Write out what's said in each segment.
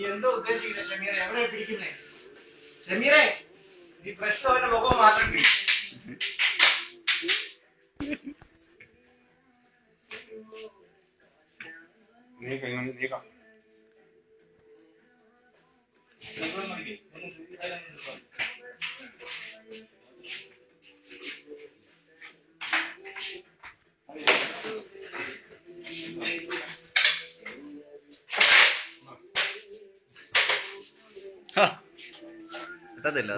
നീ എന്തോ ഉദ്ദേശിക്കുന്നത് ഷമീറെ? എവിടെ പിടിക്കുന്നേ ഷമീറെ? നീ ഫ്രഷ് അവന്റെ മുഖം മാത്രം പിടിക്കും. നീക്കാം കിട്ടത്തില്ല.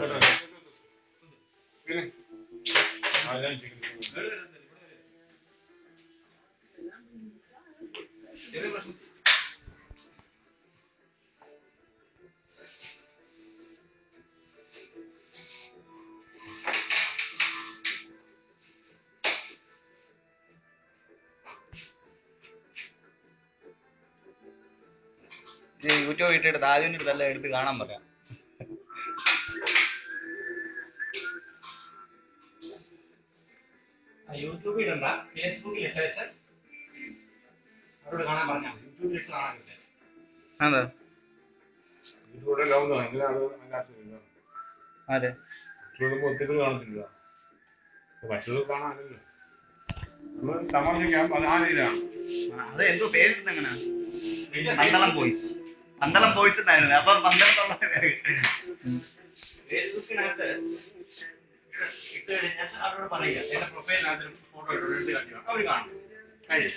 യൂട്യൂബ് ഇട്ടിട്ട് താജുവിന്റെ അടുത്തെല്ലാം എടുത്ത് കാണാൻ പറയാം. യൂട്യൂബിൽ ഇടണ്ട, ഫേസ്ബുക്കിൽ ഇട്ടേച്ച് അവരോട് കാണാൻ പറഞ്ഞാൽ യൂട്യൂബിൽ ഇട്ട് കാണാൻ. അതെ അതെ ഒത്തിരി കാണത്തില്ല, മറ്റുള്ളത് കാണാനല്ലോ നമ്മൾ സമർപ്പിക്കാം. അത് ആ രീതിയിലാണ്. അത് എന്തോ പേരിട്ട് എങ്ങനെയാ? പന്തളം ബോയ്സ്. പന്തളം ബോയ്സ് ഉണ്ടായിരുന്നു. അപ്പൊ പന്തളത്തുള്ള ഫേസ്ബുക്കിനകത്ത് ഇട്ട് കഴിഞ്ഞാൽ അവരോട് പറയുക എന്റെ പ്രൊഫൈലിനകത്ത് ഫോട്ടോ ഇട്ട് കാണിക്കണം, അവർ കാണും. കഴിയും.